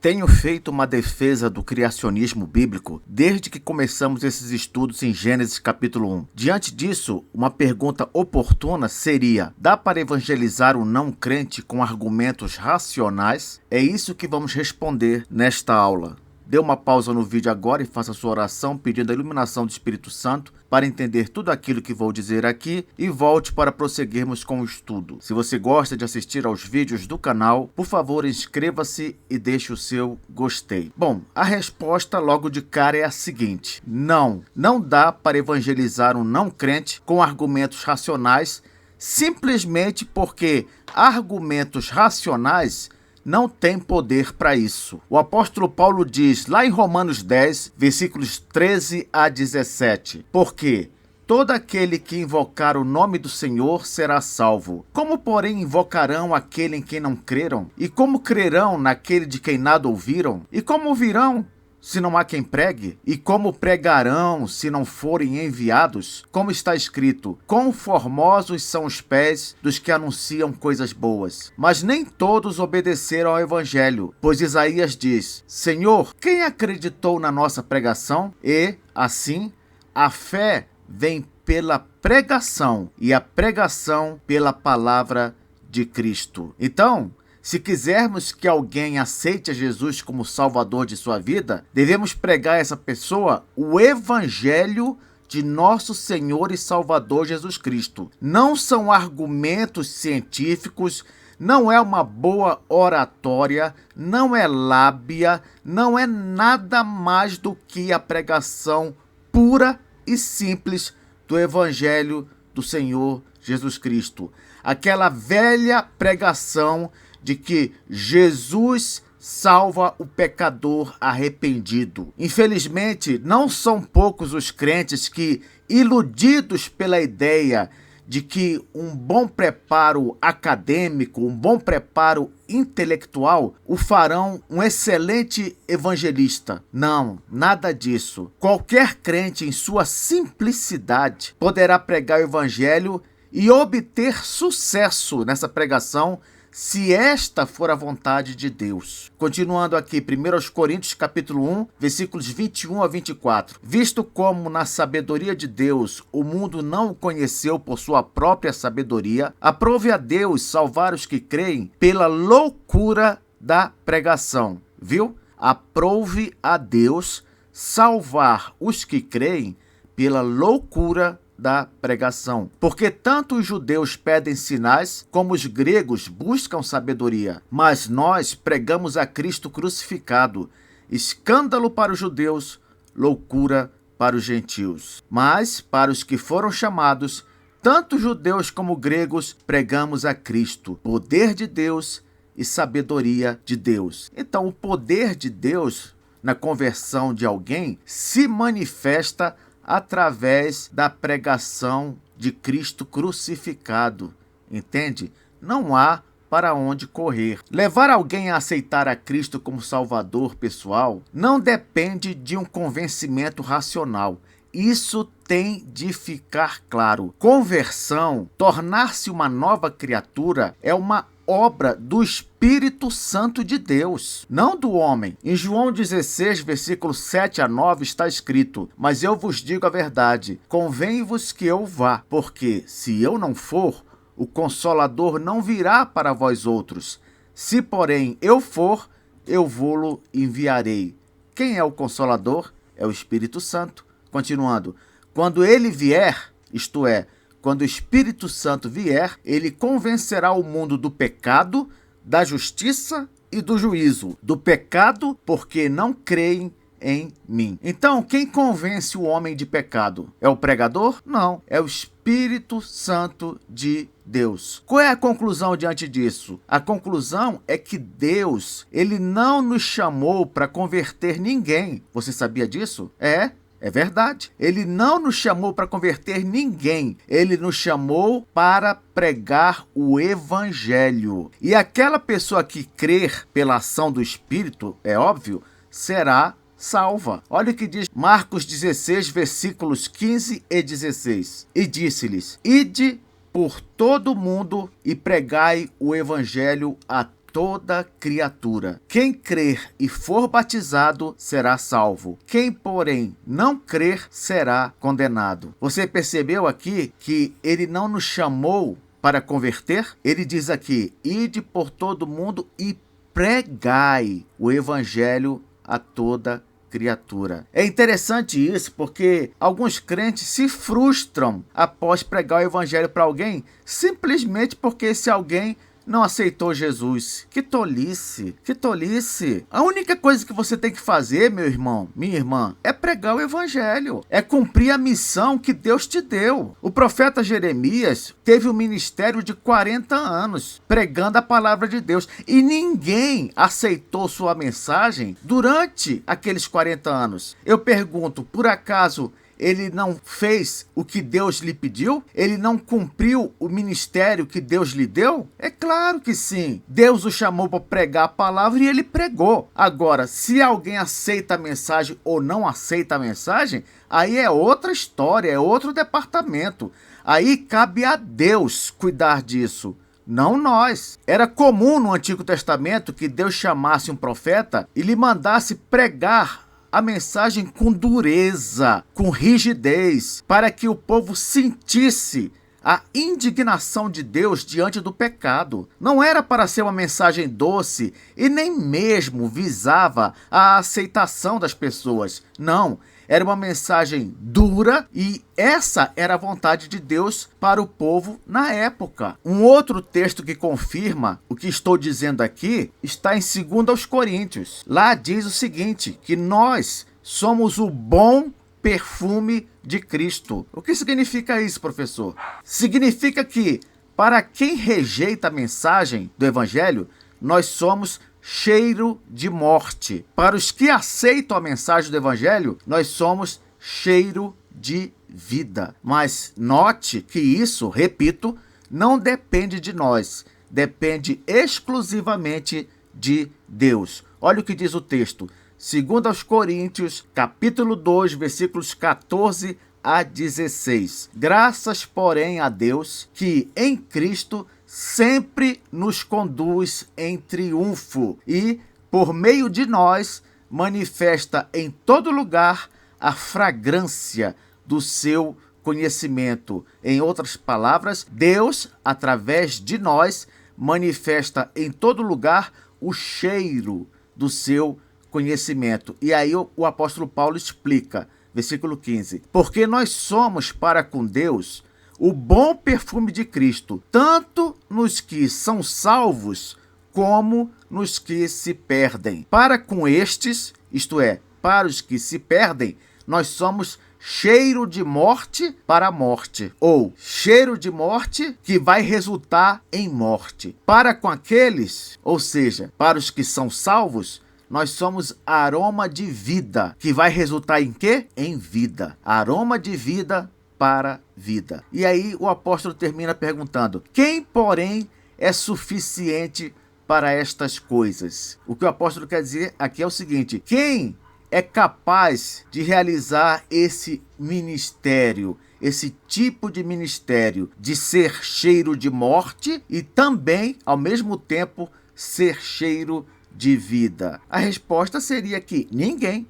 Tenho feito uma defesa do criacionismo bíblico desde que começamos esses estudos em Gênesis capítulo 1. Diante disso, uma pergunta oportuna seria: dá para evangelizar o não crente com argumentos racionais? É isso que vamos responder nesta aula. Dê uma pausa no vídeo agora e faça sua oração pedindo a iluminação do Espírito Santo para entender tudo aquilo que vou dizer aqui e volte para prosseguirmos com o estudo. Se você gosta de assistir aos vídeos do canal, por favor inscreva-se e deixe o seu gostei. Bom, a resposta logo de cara é a seguinte: não dá para evangelizar um não crente com argumentos racionais, simplesmente porque argumentos racionais não tem poder para isso. O apóstolo Paulo diz lá em Romanos 10, versículos 13 a 17, porque todo aquele que invocar o nome do Senhor será salvo. Como, porém, invocarão aquele em quem não creram? E como crerão naquele de quem nada ouviram? E como ouvirão se não há quem pregue? E como pregarão se não forem enviados? Como está escrito: quão formosos são os pés dos que anunciam coisas boas. Mas nem todos obedeceram ao evangelho, pois Isaías diz: Senhor, quem acreditou na nossa pregação? E, assim, a fé vem pela pregação, e a pregação pela palavra de Cristo. Então, se quisermos que alguém aceite a Jesus como Salvador de sua vida, devemos pregar a essa pessoa o Evangelho de nosso Senhor e Salvador Jesus Cristo. Não são argumentos científicos, não é uma boa oratória, não é lábia, não é nada mais do que a pregação pura e simples do Evangelho do Senhor Jesus Cristo. Aquela velha pregação de que Jesus salva o pecador arrependido. Infelizmente, não são poucos os crentes que, iludidos pela ideia de que um bom preparo acadêmico, um bom preparo intelectual, o farão um excelente evangelista. Não, nada disso. Qualquer crente, em sua simplicidade, poderá pregar o evangelho e obter sucesso nessa pregação, se esta for a vontade de Deus. Continuando aqui, 1 Coríntios capítulo 1, versículos 21 a 24. Visto como na sabedoria de Deus o mundo não o conheceu por sua própria sabedoria, aprove a Deus salvar os que creem pela loucura da pregação. Viu? Aprove a Deus salvar os que creem pela loucura da pregação. Porque tanto os judeus pedem sinais, como os gregos buscam sabedoria. Mas nós pregamos a Cristo crucificado, escândalo para os judeus, loucura para os gentios. Mas para os que foram chamados, tanto judeus como gregos, pregamos a Cristo, poder de Deus e sabedoria de Deus. Então, o poder de Deus na conversão de alguém se manifesta através da pregação de Cristo crucificado, entende? Não há para onde correr. Levar alguém a aceitar a Cristo como Salvador pessoal não depende de um convencimento racional. Isso tem de ficar claro. Conversão, tornar-se uma nova criatura, é uma obra do Espírito Santo de Deus, não do homem. Em João 16, versículos 7 a 9 está escrito: mas eu vos digo a verdade, convém-vos que eu vá, porque se eu não for, o Consolador não virá para vós outros. Se, porém, eu for, eu vô-lo enviarei. Quem é o Consolador? É o Espírito Santo. Continuando, quando ele vier, isto é, quando o Espírito Santo vier, ele convencerá o mundo do pecado, da justiça e do juízo. Do pecado, porque não creem em mim. Então, quem convence o homem de pecado? É o pregador? Não, é o Espírito Santo de Deus. Qual é a conclusão diante disso? A conclusão é que Deus, ele não nos chamou para converter ninguém. Você sabia disso? É verdade. Ele não nos chamou para converter ninguém. Ele nos chamou para pregar o Evangelho. E aquela pessoa que crer pela ação do Espírito, é óbvio, será salva. Olha o que diz Marcos 16, versículos 15 e 16. E disse-lhes: ide por todo o mundo e pregai o Evangelho a toda criatura. Quem crer e for batizado será salvo. Quem, porém, não crer será condenado. Você percebeu aqui que ele não nos chamou para converter? Ele diz aqui: ide por todo mundo e pregai o evangelho a toda criatura. É interessante isso porque alguns crentes se frustram após pregar o evangelho para alguém, simplesmente porque esse alguém não aceitou Jesus. Que tolice, que tolice. A única coisa que você tem que fazer, meu irmão, minha irmã, é pregar o evangelho, é cumprir a missão que Deus te deu. O profeta Jeremias teve um ministério de 40 anos pregando a palavra de Deus e ninguém aceitou sua mensagem durante aqueles 40 anos. Eu pergunto, por acaso ele não fez o que Deus lhe pediu? Ele não cumpriu o ministério que Deus lhe deu? É claro que sim. Deus o chamou para pregar a palavra e ele pregou. Agora, se alguém aceita a mensagem ou não aceita a mensagem, aí é outra história, é outro departamento. Aí cabe a Deus cuidar disso, não nós. Era comum no Antigo Testamento que Deus chamasse um profeta e lhe mandasse pregar a mensagem com dureza, com rigidez, para que o povo sentisse a indignação de Deus diante do pecado. Não era para ser uma mensagem doce e nem mesmo visava a aceitação das pessoas. Não, era uma mensagem dura e essa era a vontade de Deus para o povo na época. Um outro texto que confirma o que estou dizendo aqui está em 2 Coríntios. Lá diz o seguinte, que nós somos o bom perfume de Cristo. O que significa isso, professor? Significa que, para quem rejeita a mensagem do Evangelho, nós somos cheiro de morte. Para os que aceitam a mensagem do Evangelho, nós somos cheiro de vida. Mas note que isso, repito, não depende de nós, depende exclusivamente de Deus. Olha o que diz o texto, 2 Coríntios, capítulo 2, versículos 14 a 16. Graças, porém, a Deus, que em Cristo sempre nos conduz em triunfo e, por meio de nós, manifesta em todo lugar a fragrância do seu conhecimento. Em outras palavras, Deus, através de nós, manifesta em todo lugar o cheiro do seu conhecimento. E aí o apóstolo Paulo explica, versículo 15, porque nós somos para com Deus o bom perfume de Cristo, tanto nos que são salvos, como nos que se perdem. Para com estes, isto é, para os que se perdem, nós somos cheiro de morte para a morte, ou cheiro de morte que vai resultar em morte. Para com aqueles, ou seja, para os que são salvos, nós somos aroma de vida, que vai resultar em quê? Em vida. Aroma de vida para vida. E aí o apóstolo termina perguntando, quem, porém, é suficiente para estas coisas? O que o apóstolo quer dizer aqui é o seguinte, quem é capaz de realizar esse ministério, esse tipo de ministério, de ser cheiro de morte e também, ao mesmo tempo, ser cheiro de vida? A resposta seria que ninguém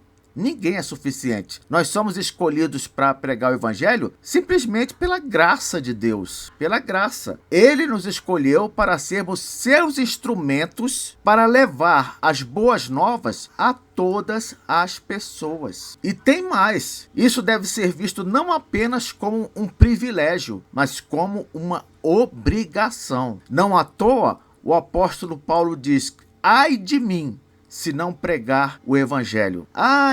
é suficiente. Nós somos escolhidos para pregar o evangelho simplesmente pela graça de Deus, pela graça. Ele nos escolheu para sermos seus instrumentos para levar as boas novas a todas as pessoas. E tem mais. Isso deve ser visto não apenas como um privilégio, mas como uma obrigação. Não à toa, o apóstolo Paulo diz, ai de mim, se não pregar o evangelho.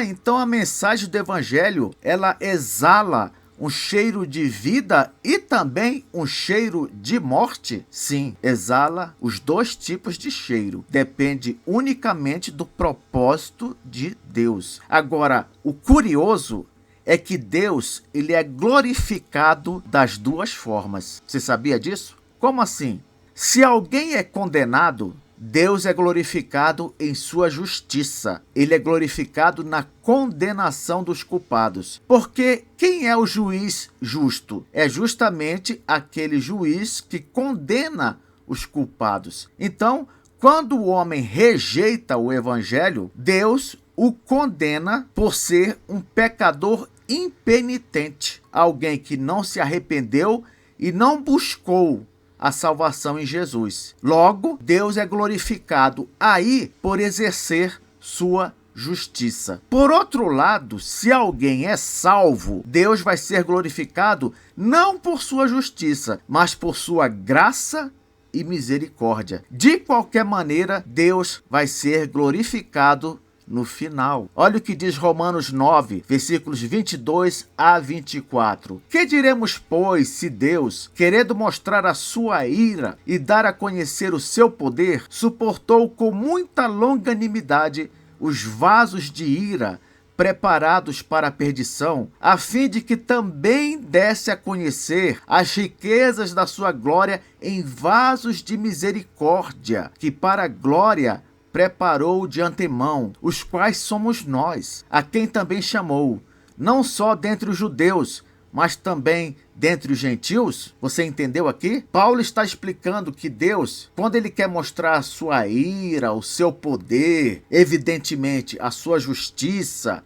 Então a mensagem do evangelho, ela exala um cheiro de vida e também um cheiro de morte? Sim, exala os dois tipos de cheiro. Depende unicamente do propósito de Deus. Agora, o curioso é que Deus, ele é glorificado das duas formas. Você sabia disso? Como assim? Se alguém é condenado, Deus é glorificado em sua justiça. Ele é glorificado na condenação dos culpados. Porque quem é o juiz justo? É justamente aquele juiz que condena os culpados. Então, Quando o homem rejeita o evangelho, Deus o condena por ser um pecador impenitente, alguém que não se arrependeu e não buscou a salvação em Jesus. Logo, Deus é glorificado aí por exercer sua justiça. Por outro lado, se alguém é salvo, Deus vai ser glorificado não por sua justiça, mas por sua graça e misericórdia. De qualquer maneira, Deus vai ser glorificado no final. Olha o que diz Romanos 9, versículos 22 a 24. Que diremos, pois, se Deus, querendo mostrar a sua ira e dar a conhecer o seu poder, suportou com muita longanimidade os vasos de ira preparados para a perdição, a fim de que também desse a conhecer as riquezas da sua glória em vasos de misericórdia, que para a glória preparou de antemão, os quais somos nós, a quem também chamou, não só dentre os judeus, mas também dentre os gentios. Você entendeu aqui? Paulo está explicando que Deus, quando ele quer mostrar a sua ira, o seu poder, evidentemente a sua justiça,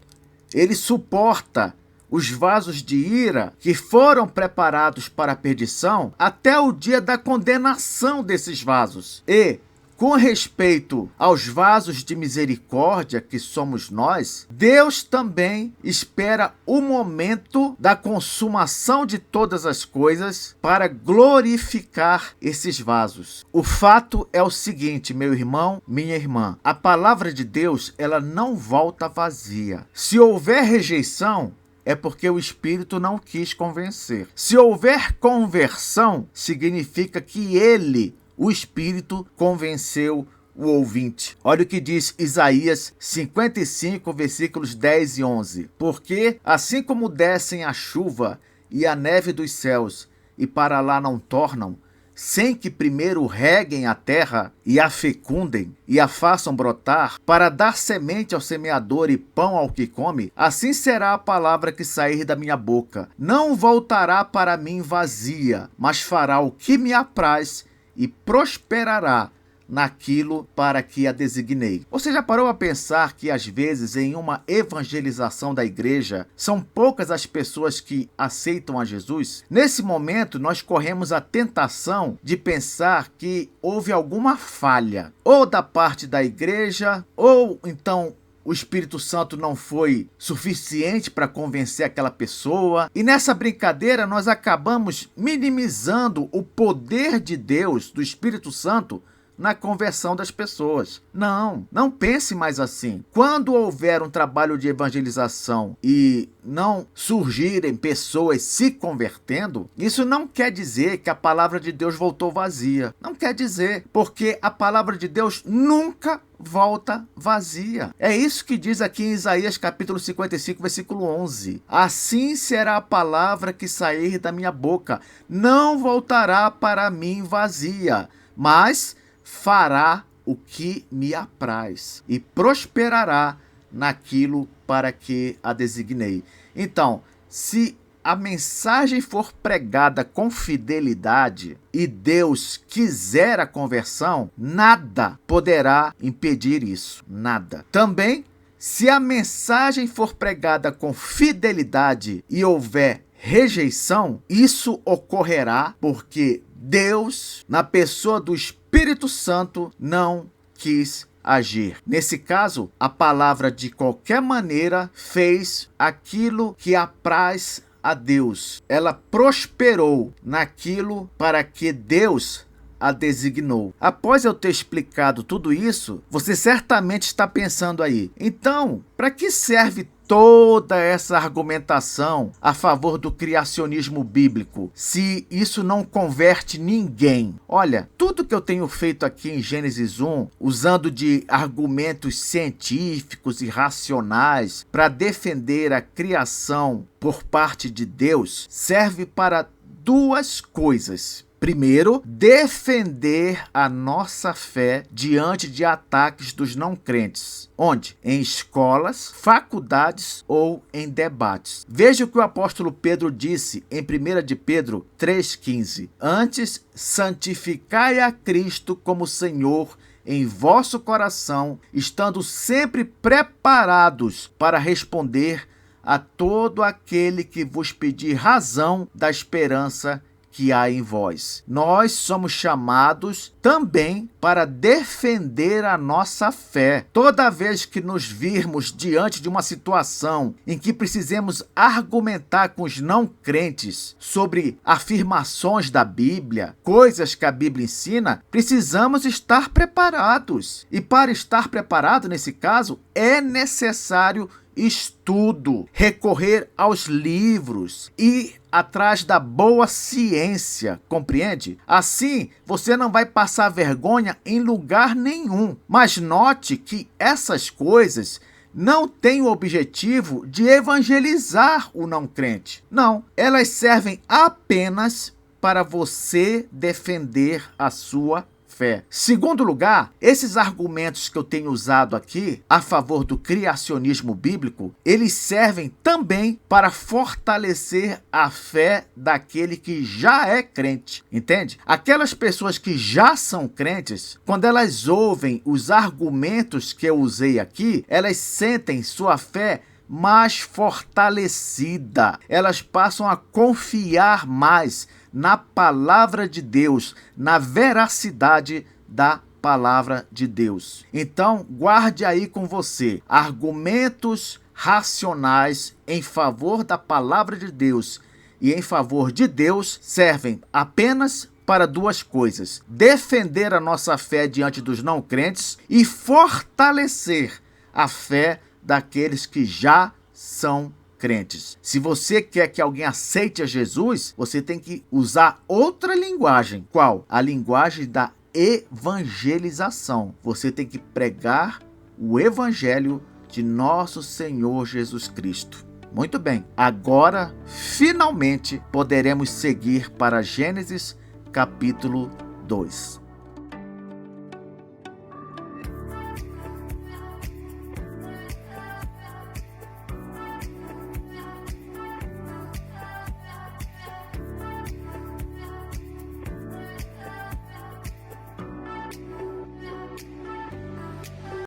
ele suporta os vasos de ira que foram preparados para a perdição até o dia da condenação desses vasos. E com respeito aos vasos de misericórdia que somos nós, Deus também espera o momento da consumação de todas as coisas para glorificar esses vasos. O fato é o seguinte, meu irmão, minha irmã, a palavra de Deus, ela não volta vazia. Se houver rejeição, é porque o Espírito não quis convencer. Se houver conversão, significa que ele, o Espírito, convenceu o ouvinte. Olha o que diz Isaías 55, versículos 10 e 11. Porque assim como descem a chuva e a neve dos céus, e para lá não tornam, sem que primeiro reguem a terra e a fecundem e a façam brotar, para dar semente ao semeador e pão ao que come, assim será a palavra que sair da minha boca. Não voltará para mim vazia, mas fará o que me apraz e prosperará naquilo para que a designei. Você já parou a pensar que às vezes em uma evangelização da igreja são poucas as pessoas que aceitam a Jesus? Nesse momento nós corremos a tentação de pensar que houve alguma falha, ou da parte da igreja, ou então o Espírito Santo não foi suficiente para convencer aquela pessoa. E nessa brincadeira nós acabamos minimizando o poder de Deus, do Espírito Santo, na conversão das pessoas. Não pense mais assim. Quando houver um trabalho de evangelização e não surgirem pessoas se convertendo, isso não quer dizer que a palavra de Deus voltou vazia. Não quer dizer, porque a palavra de Deus nunca volta vazia. É isso que diz aqui em Isaías capítulo 55, versículo 11. Assim será a palavra que sair da minha boca, não voltará para mim vazia, mas fará o que me apraz e prosperará naquilo para que a designei. Então, se a mensagem for pregada com fidelidade e Deus quiser a conversão, nada poderá impedir isso. Nada. Também, se a mensagem for pregada com fidelidade e houver rejeição, isso ocorrerá porque Deus, na pessoa do Espírito Santo, não quis agir. Nesse caso, a palavra de qualquer maneira fez aquilo que apraz a Deus. Ela prosperou naquilo para que Deus a designou. Após eu ter explicado tudo isso, você certamente está pensando aí, então, para que serve toda essa argumentação a favor do criacionismo bíblico, se isso não converte ninguém? Olha, tudo que eu tenho feito aqui em Gênesis 1, usando de argumentos científicos e racionais para defender a criação por parte de Deus, serve para duas coisas. Primeiro, defender a nossa fé diante de ataques dos não crentes. Onde? Em escolas, faculdades ou em debates. Veja o que o apóstolo Pedro disse em 1 de Pedro 3,15. Antes, santificai a Cristo como Senhor em vosso coração, estando sempre preparados para responder a todo aquele que vos pedir razão da esperança que há em vós. Nós somos chamados também para defender a nossa fé. Toda vez que nos virmos diante de uma situação em que precisemos argumentar com os não crentes sobre afirmações da Bíblia, coisas que a Bíblia ensina, precisamos estar preparados. E para estar preparado, nesse caso, é necessário estudo, recorrer aos livros e atrás da boa ciência, compreende? Assim, você não vai passar vergonha em lugar nenhum. Mas note que essas coisas não têm o objetivo de evangelizar o não crente. Não, elas servem apenas para você defender a sua fé. Segundo lugar, esses argumentos que eu tenho usado aqui a favor do criacionismo bíblico, eles servem também para fortalecer a fé daquele que já é crente, entende? Aquelas pessoas que já são crentes, quando elas ouvem os argumentos que eu usei aqui, elas sentem sua fé mais fortalecida. Elas passam a confiar mais na palavra de Deus, na veracidade da palavra de Deus. Então, guarde aí com você. Argumentos racionais em favor da palavra de Deus e em favor de Deus servem apenas para duas coisas: defender a nossa fé diante dos não crentes e fortalecer a fé daqueles que já são crentes. Se você quer que alguém aceite a Jesus, você tem que usar outra linguagem. Qual? A linguagem da evangelização. Você tem que pregar o evangelho de nosso Senhor Jesus Cristo. Muito bem, agora finalmente poderemos seguir para Gênesis capítulo 2.